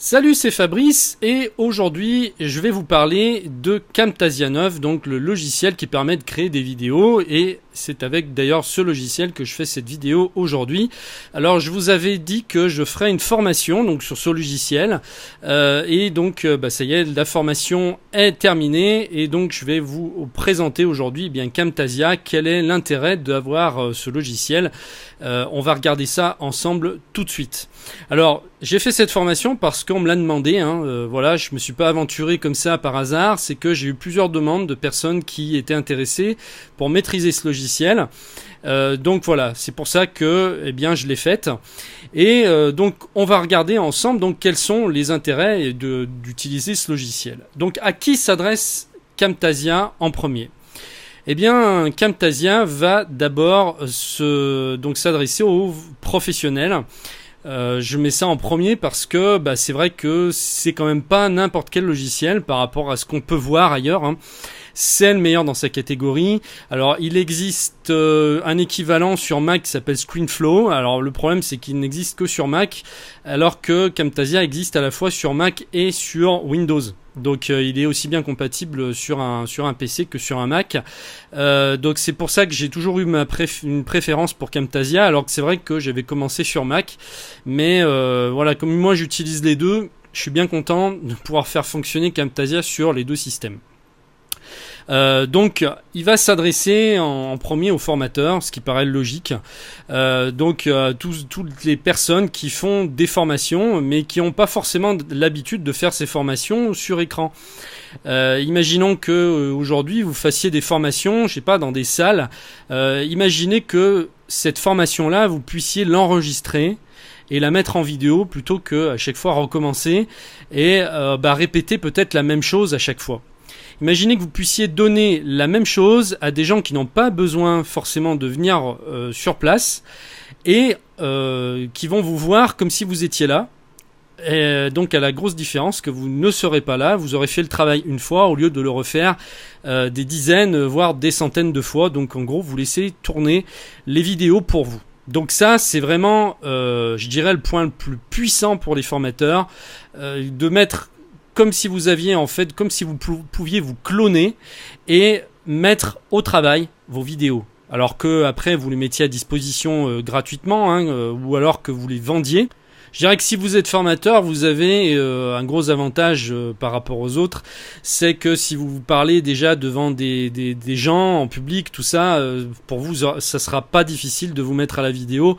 Salut, c'est Fabrice et aujourd'hui je vais vous parler de Camtasia 9, donc le logiciel qui permet de créer des vidéos, et c'est avec d'ailleurs ce logiciel que je fais cette vidéo aujourd'hui. Alors je vous avais dit que je ferais une formation donc sur ce logiciel et donc ça y est, la formation est terminée et donc je vais vous présenter aujourd'hui Camtasia, quel est l'intérêt d'avoir ce logiciel. On va regarder ça ensemble tout de suite. Alors j'ai fait cette formation parce qu'on me l'a demandé, voilà, je me suis pas aventuré comme ça par hasard, c'est que j'ai eu plusieurs demandes de personnes qui étaient intéressées pour maîtriser ce logiciel. Donc voilà, c'est pour ça que je l'ai faite. Et donc on va regarder ensemble donc quels sont les intérêts d'utiliser ce logiciel. Donc à qui s'adresse Camtasia en premier ? Camtasia va d'abord s'adresser aux professionnels. Je mets ça en premier parce que c'est vrai que c'est quand même pas n'importe quel logiciel par rapport à ce qu'on peut voir ailleurs. C'est le meilleur dans sa catégorie. Alors il existe un équivalent sur Mac qui s'appelle ScreenFlow. Alors le problème c'est qu'il n'existe que sur Mac, alors que Camtasia existe à la fois sur Mac et sur Windows. Donc il est aussi bien compatible sur un PC que sur un Mac. Donc c'est pour ça que j'ai toujours eu une préférence pour Camtasia, alors que c'est vrai que j'avais commencé sur Mac. Mais voilà, comme moi j'utilise les deux, je suis bien content de pouvoir faire fonctionner Camtasia sur les deux systèmes. Donc il va s'adresser en premier aux formateurs, ce qui paraît logique. Toutes les personnes qui font des formations mais qui n'ont pas forcément l'habitude de faire ces formations sur écran. Imaginons que aujourd'hui vous fassiez des formations, je sais pas, dans des salles. Imaginez que cette formation-là, vous puissiez l'enregistrer et la mettre en vidéo plutôt que à chaque fois recommencer et répéter peut-être la même chose à chaque fois. Imaginez que vous puissiez donner la même chose à des gens qui n'ont pas besoin forcément de venir sur place et qui vont vous voir comme si vous étiez là. Et donc à la grosse différence que vous ne serez pas là, vous aurez fait le travail une fois au lieu de le refaire des dizaines voire des centaines de fois. Donc en gros vous laissez tourner les vidéos pour vous. Donc ça c'est vraiment je dirais le point le plus puissant pour les formateurs, de mettre comme si vous aviez comme si vous pouviez vous cloner et mettre au travail vos vidéos. Alors que après vous les mettiez à disposition gratuitement, ou alors que vous les vendiez. Je dirais que si vous êtes formateur, vous avez un gros avantage par rapport aux autres, c'est que si vous parlez déjà devant des gens en public, tout ça, pour vous, ça sera pas difficile de vous mettre à la vidéo,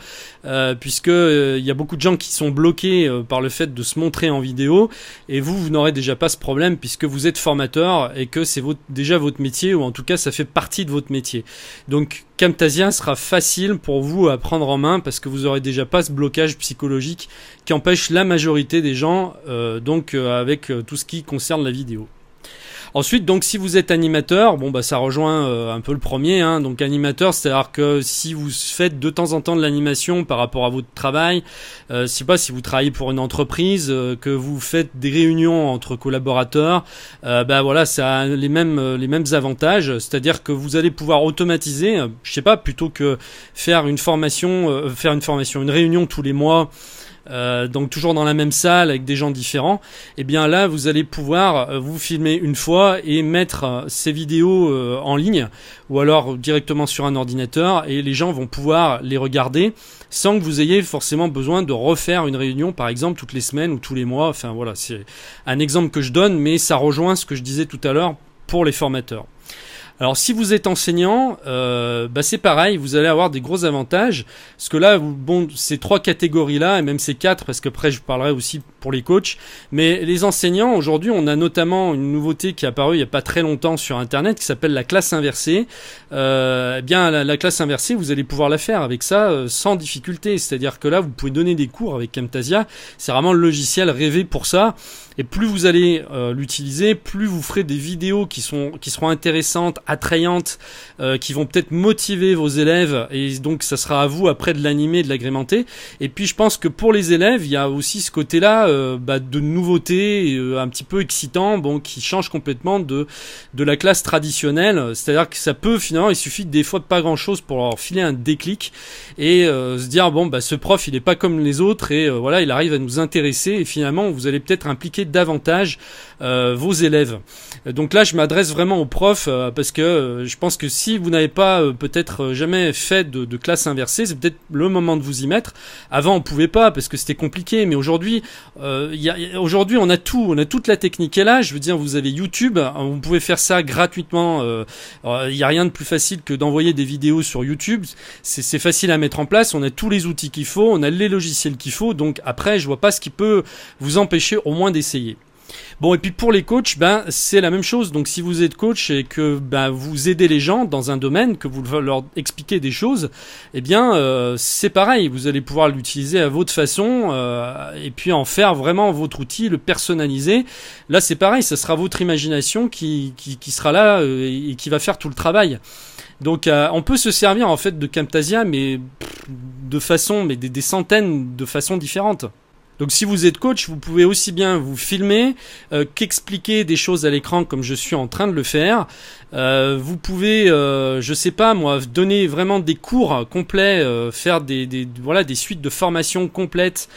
puisque il y a beaucoup de gens qui sont bloqués par le fait de se montrer en vidéo, et vous n'aurez déjà pas ce problème puisque vous êtes formateur et que c'est déjà votre métier, ou en tout cas ça fait partie de votre métier. Donc Camtasia sera facile pour vous à prendre en main parce que vous aurez déjà pas ce blocage psychologique qui empêche la majorité des gens avec tout ce qui concerne la vidéo. Ensuite, donc, si vous êtes animateur, ça rejoint un peu le premier, Donc, animateur, c'est-à-dire que si vous faites de temps en temps de l'animation par rapport à votre travail, je sais pas, si vous travaillez pour une entreprise, que vous faites des réunions entre collaborateurs, ça a les mêmes avantages. C'est-à-dire que vous allez pouvoir automatiser, je sais pas, plutôt que faire une réunion tous les mois. Donc toujours dans la même salle avec des gens différents, là vous allez pouvoir vous filmer une fois et mettre ces vidéos en ligne ou alors directement sur un ordinateur, et les gens vont pouvoir les regarder sans que vous ayez forcément besoin de refaire une réunion par exemple toutes les semaines ou tous les mois. Enfin voilà, c'est un exemple que je donne, mais ça rejoint ce que je disais tout à l'heure pour les formateurs. Alors si vous êtes enseignant, c'est pareil, vous allez avoir des gros avantages, parce que là, ces trois catégories-là, et même ces quatre, parce qu'après je parlerai aussi pour les coachs, mais les enseignants, aujourd'hui, on a notamment une nouveauté qui est apparue il n'y a pas très longtemps sur Internet, qui s'appelle la classe inversée. La classe inversée, vous allez pouvoir la faire avec ça sans difficulté, c'est-à-dire que là, vous pouvez donner des cours avec Camtasia, c'est vraiment le logiciel rêvé pour ça. Et plus vous allez l'utiliser, plus vous ferez des vidéos qui seront intéressantes, attrayantes, qui vont peut-être motiver vos élèves, et donc ça sera à vous après de l'animer, de l'agrémenter. Et puis je pense que pour les élèves, il y a aussi ce côté-là, de nouveautés un petit peu excitants, bon, qui changent complètement de la classe traditionnelle. C'est-à-dire que ça peut finalement, il suffit des fois de pas grand-chose pour leur filer un déclic et se dire bon ce prof il est pas comme les autres et voilà, il arrive à nous intéresser et finalement vous allez peut-être impliquer davantage vos élèves. Donc là je m'adresse vraiment aux profs parce que je pense que si vous n'avez pas peut-être jamais fait de classe inversée, c'est peut-être le moment de vous y mettre. Avant on pouvait pas parce que c'était compliqué, mais aujourd'hui aujourd'hui on a toute la technique est là. Je veux dire, vous avez YouTube, vous pouvez faire ça gratuitement. Il y a rien de plus facile que d'envoyer des vidéos sur YouTube. C'est facile à mettre en place. On a tous les outils qu'il faut, on a les logiciels qu'il faut. Donc après, je vois pas ce qui peut vous empêcher au moins d'essayer. Bon, et puis pour les coachs, c'est la même chose. Donc si vous êtes coach et que vous aidez les gens dans un domaine, que vous leur expliquez des choses, c'est pareil. Vous allez pouvoir l'utiliser à votre façon et puis en faire vraiment votre outil, le personnaliser. Là, c'est pareil. Ça sera votre imagination qui sera là et qui va faire tout le travail. Donc on peut se servir en fait de Camtasia, mais de façon, des centaines de façons différentes. Donc si vous êtes coach, vous pouvez aussi bien vous filmer qu'expliquer des choses à l'écran comme je suis en train de le faire. Vous pouvez, je sais pas moi, donner vraiment des cours complets, faire des suites de formation complètes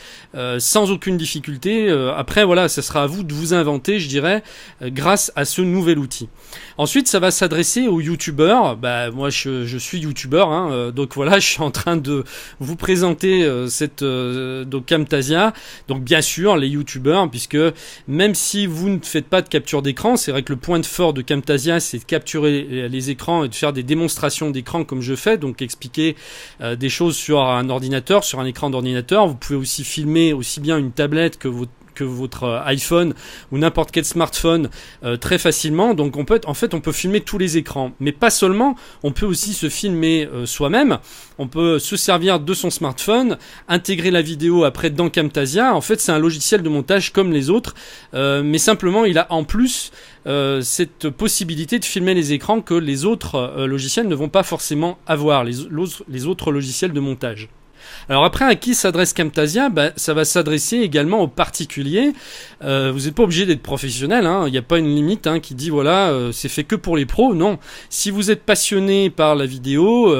sans aucune difficulté. Après voilà, ça sera à vous de vous inventer, je dirais, grâce à ce nouvel outil. Ensuite, ça va s'adresser aux youtubeurs. Moi je suis youtubeur, donc voilà, je suis en train de vous présenter donc Camtasia. Donc bien sûr les youtubeurs, puisque même si vous ne faites pas de capture d'écran, c'est vrai que le point de fort de Camtasia c'est de capturer les écrans et de faire des démonstrations d'écran comme je fais, donc expliquer des choses sur un ordinateur, sur un écran d'ordinateur. Vous pouvez aussi filmer aussi bien une tablette que votre iPhone ou n'importe quel smartphone très facilement. Donc on peut filmer tous les écrans, mais pas seulement, on peut aussi se filmer soi-même. On peut se servir de son smartphone, intégrer la vidéo après dans Camtasia. En fait, c'est un logiciel de montage comme les autres, mais simplement il a en plus cette possibilité de filmer les écrans que les autres logiciels ne vont pas forcément avoir, les autres logiciels de montage. Alors après, à qui s'adresse Camtasia ? Ça va s'adresser également aux particuliers. Vous n'êtes pas obligé d'être professionnel, il n'y a pas une limite qui dit voilà, c'est fait que pour les pros. Non, si vous êtes passionné par la vidéo,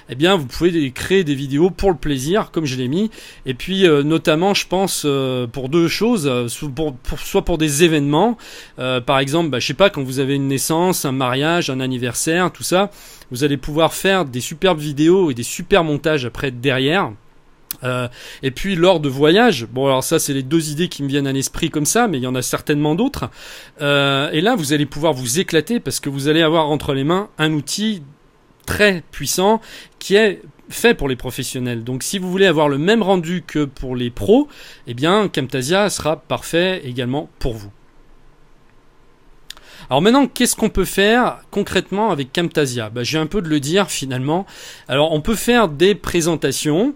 vous pouvez créer des vidéos pour le plaisir, comme je l'ai mis. Et puis notamment, je pense pour deux choses, soit pour des événements, par exemple, je sais pas, quand vous avez une naissance, un mariage, un anniversaire, tout ça. Vous allez pouvoir faire des superbes vidéos et des super montages après derrière. Et puis lors de voyages, bon alors ça c'est les deux idées qui me viennent à l'esprit comme ça, mais il y en a certainement d'autres. Et là vous allez pouvoir vous éclater parce que vous allez avoir entre les mains un outil très puissant qui est fait pour les professionnels. Donc si vous voulez avoir le même rendu que pour les pros, Camtasia sera parfait également pour vous. Alors maintenant, qu'est-ce qu'on peut faire concrètement avec Camtasia ? Je viens un peu de le dire finalement. Alors on peut faire des présentations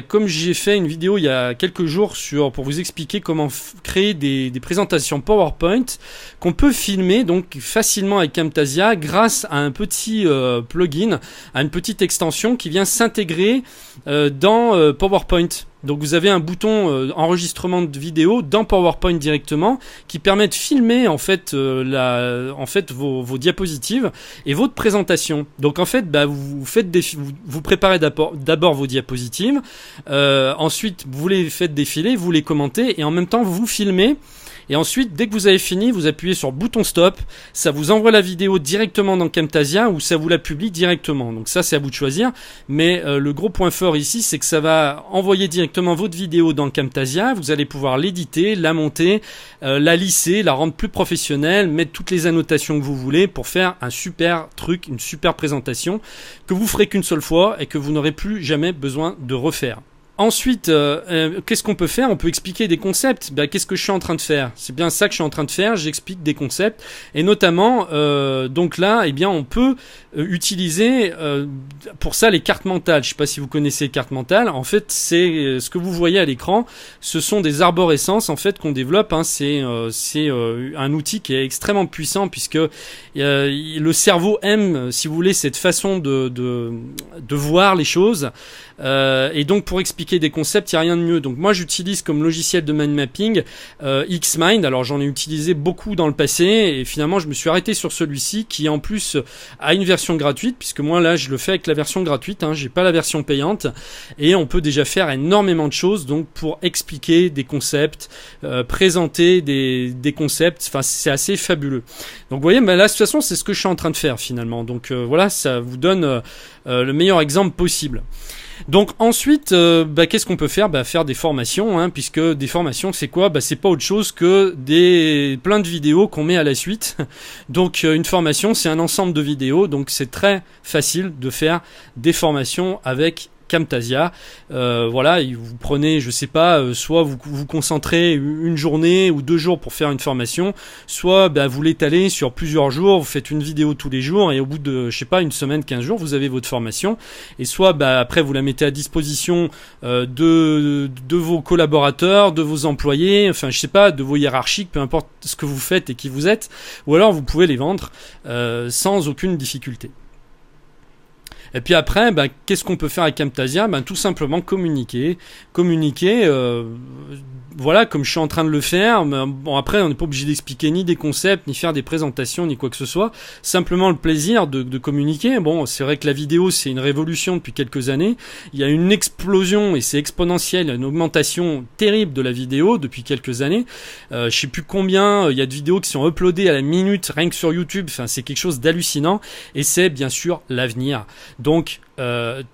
comme j'ai fait une vidéo il y a quelques jours pour vous expliquer comment créer des présentations PowerPoint qu'on peut filmer donc facilement avec Camtasia grâce à un petit plugin, à une petite extension qui vient s'intégrer dans PowerPoint. Donc vous avez un bouton enregistrement de vidéo dans PowerPoint directement qui permet de filmer en fait vos diapositives et votre présentation. Donc en fait vous préparez d'abord vos diapositives, ensuite vous les faites défiler, vous les commentez et en même temps vous filmez. Et ensuite, dès que vous avez fini, vous appuyez sur le bouton stop. Ça vous envoie la vidéo directement dans Camtasia ou ça vous la publie directement. Donc ça, c'est à vous de choisir. Mais le gros point fort ici, c'est que ça va envoyer directement votre vidéo dans Camtasia. Vous allez pouvoir l'éditer, la monter, la lisser, la rendre plus professionnelle, mettre toutes les annotations que vous voulez pour faire un super truc, une super présentation que vous ferez qu'une seule fois et que vous n'aurez plus jamais besoin de refaire. Ensuite, qu'est-ce qu'on peut faire ? On peut expliquer des concepts. Qu'est-ce que je suis en train de faire ? C'est bien ça que je suis en train de faire. J'explique des concepts. Et notamment, donc là, on peut utiliser pour ça les cartes mentales. Je ne sais pas si vous connaissez les cartes mentales. En fait, c'est ce que vous voyez à l'écran. Ce sont des arborescences en fait qu'on développe. C'est un outil qui est extrêmement puissant puisque le cerveau aime, si vous voulez, cette façon de voir les choses. Et donc pour expliquer expliquer des concepts, il n'y a rien de mieux. Donc moi j'utilise comme logiciel de mind mapping Xmind. Alors j'en ai utilisé beaucoup dans le passé et finalement je me suis arrêté sur celui-ci qui en plus a une version gratuite, puisque moi là je le fais avec la version gratuite, hein, j'ai pas la version payante, et on peut déjà faire énormément de choses donc pour expliquer des concepts, présenter des concepts. Enfin c'est assez fabuleux. Donc vous voyez, là de toute façon c'est ce que je suis en train de faire finalement. Donc voilà, ça vous donne le meilleur exemple possible. Donc ensuite, qu'est-ce qu'on peut faire? Faire des formations, hein, puisque des formations, c'est quoi? C'est pas autre chose que plein de vidéos qu'on met à la suite. Donc une formation, c'est un ensemble de vidéos, donc c'est très facile de faire des formations avec Camtasia. Voilà, vous prenez, je sais pas, soit vous concentrez une journée ou 2 jours pour faire une formation, soit vous l'étalez sur plusieurs jours, vous faites une vidéo tous les jours et au bout de, je sais pas, une semaine, 15 jours, vous avez votre formation. Et soit après vous la mettez à disposition de vos collaborateurs, de vos employés, enfin je sais pas, de vos hiérarchiques, peu importe ce que vous faites et qui vous êtes, ou alors vous pouvez les vendre sans aucune difficulté. Et puis après, qu'est-ce qu'on peut faire avec Camtasia? Tout simplement communiquer. Voilà, comme je suis en train de le faire. Bon, après, on n'est pas obligé d'expliquer ni des concepts, ni faire des présentations, ni quoi que ce soit. Simplement le plaisir de communiquer. Bon, c'est vrai que la vidéo, c'est une révolution depuis quelques années. Il y a une explosion, et c'est exponentiel, une augmentation terrible de la vidéo depuis quelques années. Je sais plus combien, il y a de vidéos qui sont uploadées à la minute, rien que sur YouTube. Enfin, c'est quelque chose d'hallucinant. Et c'est bien sûr l'avenir. Donc,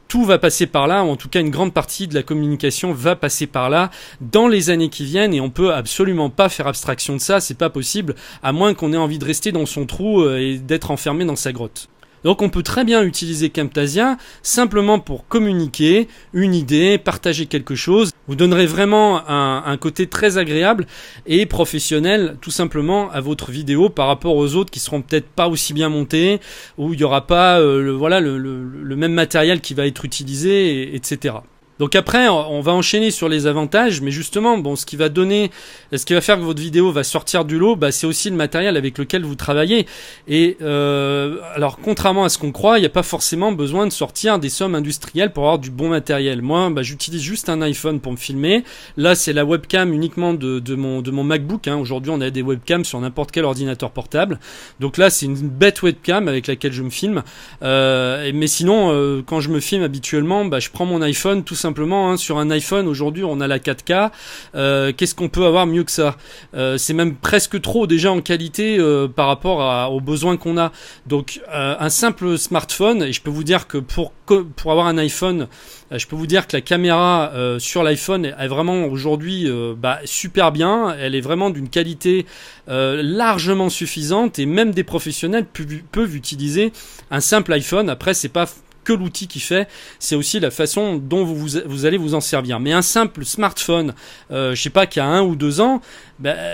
tout va passer par là, ou en tout cas une grande partie de la communication va passer par là dans les années qui viennent, et on peut absolument pas faire abstraction de ça, c'est pas possible, à moins qu'on ait envie de rester dans son trou et d'être enfermé dans sa grotte. Donc on peut très bien utiliser Camtasia simplement pour communiquer une idée, partager quelque chose. Vous donnerez vraiment un côté très agréable et professionnel tout simplement à votre vidéo par rapport aux autres qui seront peut-être pas aussi bien montées, où il n'y aura pas le même matériel qui va être utilisé, etc. Donc après, on va enchaîner sur les avantages, mais justement, ce qui va faire que votre vidéo va sortir du lot, c'est aussi le matériel avec lequel vous travaillez. Et alors, contrairement à ce qu'on croit, il n'y a pas forcément besoin de sortir des sommes industrielles pour avoir du bon matériel. Moi, j'utilise juste un iPhone pour me filmer. Là, c'est la webcam uniquement de mon MacBook. Hein. Aujourd'hui, on a des webcams sur n'importe quel ordinateur portable. Donc là, c'est une bête webcam avec laquelle je me filme. Mais sinon, quand je me filme habituellement, je prends mon iPhone tout simplement. Sur un iPhone aujourd'hui on a la 4K, qu'est-ce qu'on peut avoir mieux que ça? C'est même presque trop déjà en qualité par rapport aux besoins qu'on a. Donc un simple smartphone, et je peux vous dire que pour avoir un iPhone, je peux vous dire que la caméra sur l'iPhone est vraiment aujourd'hui super bien, elle est vraiment d'une qualité largement suffisante, et même des professionnels peuvent utiliser un simple iPhone. Après c'est pas que l'outil qui fait, c'est aussi la façon dont vous allez vous en servir. Mais un simple smartphone, je sais pas, qui a 1 ou 2 ans,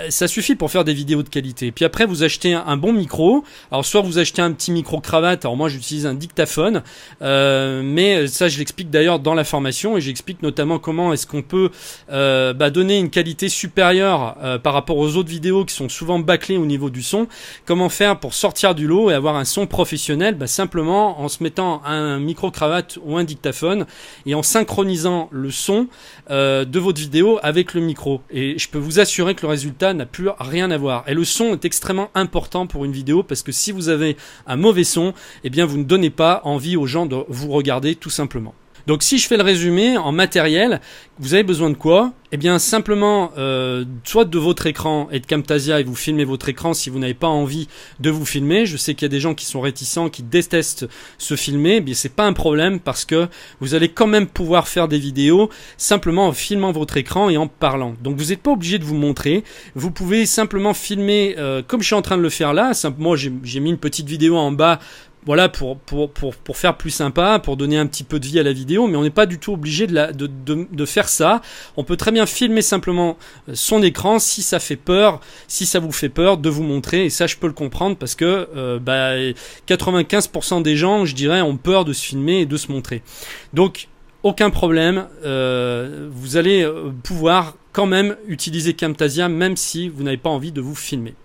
ça suffit pour faire des vidéos de qualité. Puis après, vous achetez un bon micro. Alors soit vous achetez un petit micro cravate. Alors moi, j'utilise un dictaphone, mais ça, je l'explique d'ailleurs dans la formation, et j'explique notamment comment est-ce qu'on peut donner une qualité supérieure par rapport aux autres vidéos qui sont souvent bâclées au niveau du son. Comment faire pour sortir du lot et avoir un son professionnel? Simplement en se mettant un micro-cravate ou un dictaphone et en synchronisant le son de votre vidéo avec le micro. Et je peux vous assurer que le résultat n'a plus rien à voir. Et le son est extrêmement important pour une vidéo, parce que si vous avez un mauvais son, vous ne donnez pas envie aux gens de vous regarder tout simplement. Donc si je fais le résumé en matériel, vous avez besoin de quoi? Simplement soit de votre écran et de Camtasia, et vous filmez votre écran si vous n'avez pas envie de vous filmer. Je sais qu'il y a des gens qui sont réticents, qui détestent se filmer. C'est pas un problème, parce que vous allez quand même pouvoir faire des vidéos simplement en filmant votre écran et en parlant. Donc vous n'êtes pas obligé de vous montrer. Vous pouvez simplement filmer comme je suis en train de le faire là. Moi j'ai mis une petite vidéo en bas. Voilà, pour faire plus sympa, pour donner un petit peu de vie à la vidéo, mais on n'est pas du tout obligé de faire ça. On peut très bien filmer simplement son écran si ça fait peur, si ça vous fait peur de vous montrer, et ça je peux le comprendre, parce que 95% des gens, je dirais, ont peur de se filmer et de se montrer. Donc aucun problème, vous allez pouvoir quand même utiliser Camtasia même si vous n'avez pas envie de vous filmer.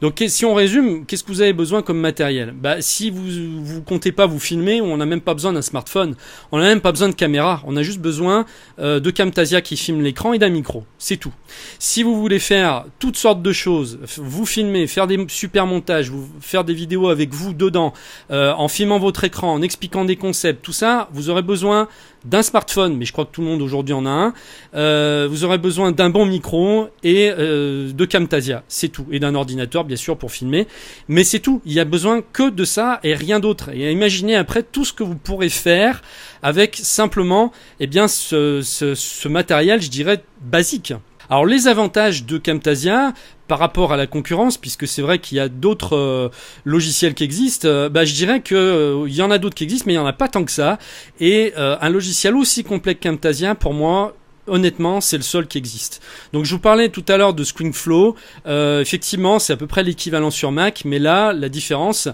Donc si on résume, qu'est-ce que vous avez besoin comme matériel? Si vous comptez pas vous filmer, on n'a même pas besoin d'un smartphone, on n'a même pas besoin de caméra, on a juste besoin de Camtasia qui filme l'écran et d'un micro, c'est tout. Si vous voulez faire toutes sortes de choses, vous filmer, faire des super montages, faire des vidéos avec vous dedans, en filmant votre écran, en expliquant des concepts, tout ça, vous aurez besoin d'un smartphone, mais je crois que tout le monde aujourd'hui en a un. Vous aurez besoin d'un bon micro et de Camtasia, c'est tout. Et d'un ordinateur, bien sûr, pour filmer. Mais c'est tout. Il y a besoin que de ça et rien d'autre. Et imaginez après tout ce que vous pourrez faire avec simplement ce matériel, je dirais, basique. Alors les avantages de Camtasia par rapport à la concurrence, puisque c'est vrai qu'il y a d'autres logiciels qui existent, je dirais que il y en a d'autres qui existent, mais il n'y en a pas tant que ça. Et un logiciel aussi complet que Camtasia, pour moi, honnêtement, c'est le seul qui existe. Donc je vous parlais tout à l'heure de ScreenFlow. Effectivement, c'est à peu près l'équivalent sur Mac, mais là, la différence,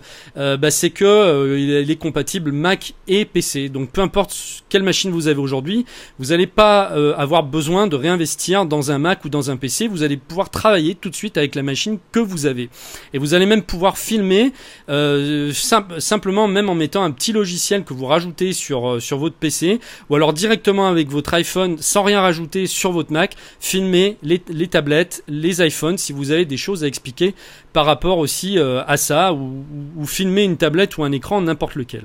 c'est que il est compatible Mac et PC. Donc peu importe quelle machine vous avez aujourd'hui, vous n'allez pas avoir besoin de réinvestir dans un Mac ou dans un PC. Vous allez pouvoir travailler tout de suite avec la machine que vous avez. Et vous allez même pouvoir filmer simplement, même en mettant un petit logiciel que vous rajoutez sur votre PC, ou alors directement avec votre iPhone sans rien rajouter sur votre Mac, filmer les tablettes, les iPhones, si vous avez des choses à expliquer par rapport aussi à ça, ou filmer une tablette ou un écran, n'importe lequel.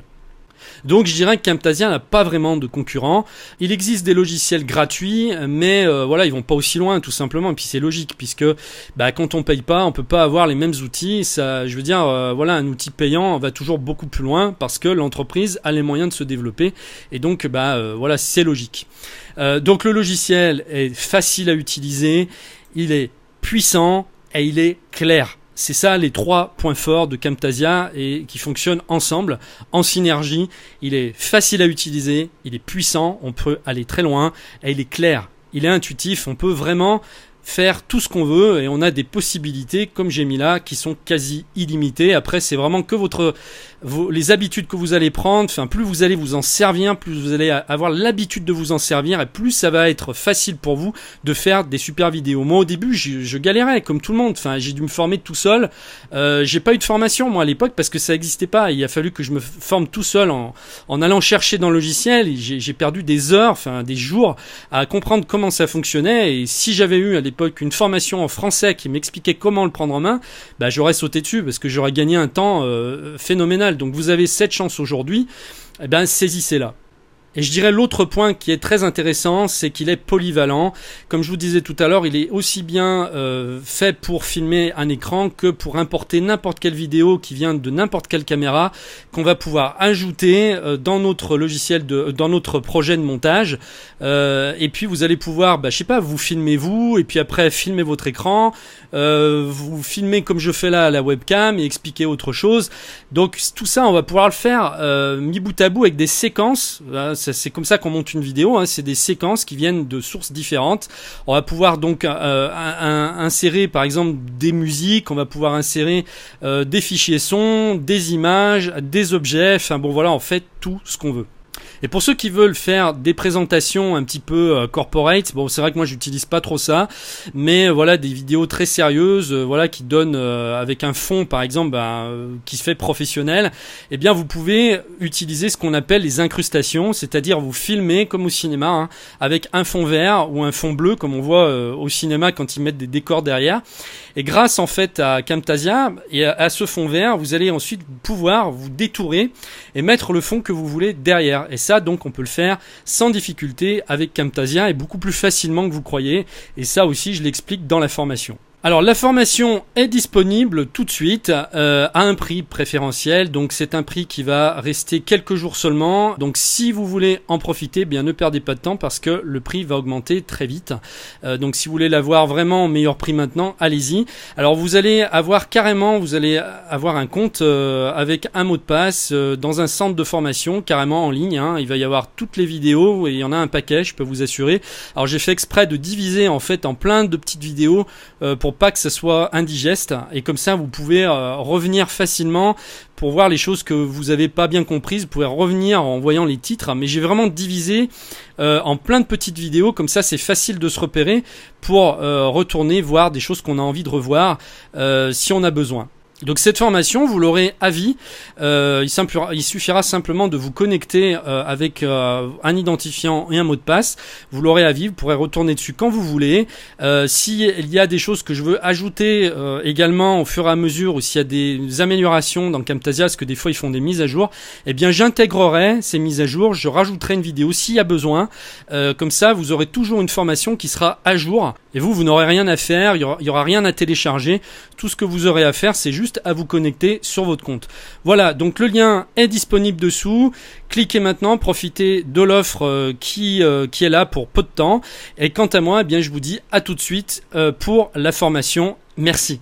Donc je dirais que Camtasia n'a pas vraiment de concurrent. Il existe des logiciels gratuits, mais ils vont pas aussi loin tout simplement. Et puis c'est logique, puisque quand on paye pas, on peut pas avoir les mêmes outils. Ça, je veux dire, un outil payant va toujours beaucoup plus loin parce que l'entreprise a les moyens de se développer. Et donc c'est logique. Donc le logiciel est facile à utiliser, il est puissant et il est clair. C'est ça les 3 points forts de Camtasia et qui fonctionnent ensemble, en synergie. Il est facile à utiliser, il est puissant, on peut aller très loin et il est clair, il est intuitif, on peut vraiment faire tout ce qu'on veut et on a des possibilités comme j'ai mis là qui sont quasi illimitées. Après c'est vraiment que les habitudes que vous allez prendre, plus vous allez vous en servir, plus vous allez avoir l'habitude de vous en servir et plus ça va être facile pour vous de faire des super vidéos. Moi au début je galérais comme tout le monde, j'ai dû me former tout seul. J'ai pas eu de formation moi à l'époque parce que ça n'existait pas. Il a fallu que je me forme tout seul en allant chercher dans le logiciel. J'ai perdu des heures, des jours à comprendre comment ça fonctionnait. Et si j'avais eu à l'époque une formation en français qui m'expliquait comment le prendre en main, j'aurais sauté dessus parce que j'aurais gagné un temps phénoménal. Donc vous avez cette chance aujourd'hui, saisissez-la. Et je dirais l'autre point qui est très intéressant, c'est qu'il est polyvalent. Comme je vous disais tout à l'heure, il est aussi bien fait pour filmer un écran que pour importer n'importe quelle vidéo qui vient de n'importe quelle caméra qu'on va pouvoir ajouter dans notre logiciel, dans notre projet de montage. Et puis vous allez pouvoir, vous filmez vous, et puis après filmer votre écran, vous filmez comme je fais là à la webcam et expliquer autre chose. Donc tout ça, on va pouvoir le faire mis bout à bout avec des séquences. C'est comme ça qu'on monte une vidéo, c'est des séquences qui viennent de sources différentes. On va pouvoir donc insérer par exemple des musiques, on va pouvoir insérer des fichiers son, des images, des objets, on fait tout ce qu'on veut. Et pour ceux qui veulent faire des présentations un petit peu corporate, c'est vrai que moi j'utilise pas trop ça, mais des vidéos très sérieuses, qui donnent avec un fond par exemple qui se fait professionnel, vous pouvez utiliser ce qu'on appelle les incrustations, c'est-à-dire vous filmez comme au cinéma avec un fond vert ou un fond bleu comme on voit au cinéma quand ils mettent des décors derrière. Et grâce en fait à Camtasia et à ce fond vert, vous allez ensuite pouvoir vous détourer et mettre le fond que vous voulez derrière. Et ça, donc, on peut le faire sans difficulté avec Camtasia et beaucoup plus facilement que vous croyez. Et ça aussi, je l'explique dans la formation. Alors la formation est disponible tout de suite à un prix préférentiel, donc c'est un prix qui va rester quelques jours seulement. Donc si vous voulez en profiter, ne perdez pas de temps parce que le prix va augmenter très vite. Donc si vous voulez l'avoir vraiment au meilleur prix maintenant, allez-y. Alors vous allez avoir un compte avec un mot de passe dans un centre de formation carrément en ligne. Il va y avoir toutes les vidéos et il y en a un paquet, je peux vous assurer. Alors j'ai fait exprès de diviser en fait en plein de petites vidéos pour pour pas que ça soit indigeste, et comme ça vous pouvez revenir facilement pour voir les choses que vous avez pas bien comprises. Vous pouvez revenir en voyant les titres, mais j'ai vraiment divisé en plein de petites vidéos, comme ça c'est facile de se repérer pour retourner voir des choses qu'on a envie de revoir si on a besoin. Donc cette formation, vous l'aurez à vie. Il suffira simplement de vous connecter avec un identifiant et un mot de passe. Vous l'aurez à vie, vous pourrez retourner dessus quand vous voulez. S'il y a des choses que je veux ajouter également au fur et à mesure, ou s'il y a des améliorations dans Camtasia, parce que des fois ils font des mises à jour, eh bien j'intégrerai ces mises à jour, je rajouterai une vidéo s'il y a besoin. Comme ça, vous aurez toujours une formation qui sera à jour. Et vous n'aurez rien à faire, il y aura rien à télécharger. Tout ce que vous aurez à faire, c'est juste à vous connecter sur votre compte. Voilà, donc le lien est disponible dessous. Cliquez maintenant, profitez de l'offre qui est là pour peu de temps. Et quant à moi, eh bien, je vous dis à tout de suite pour la formation. Merci.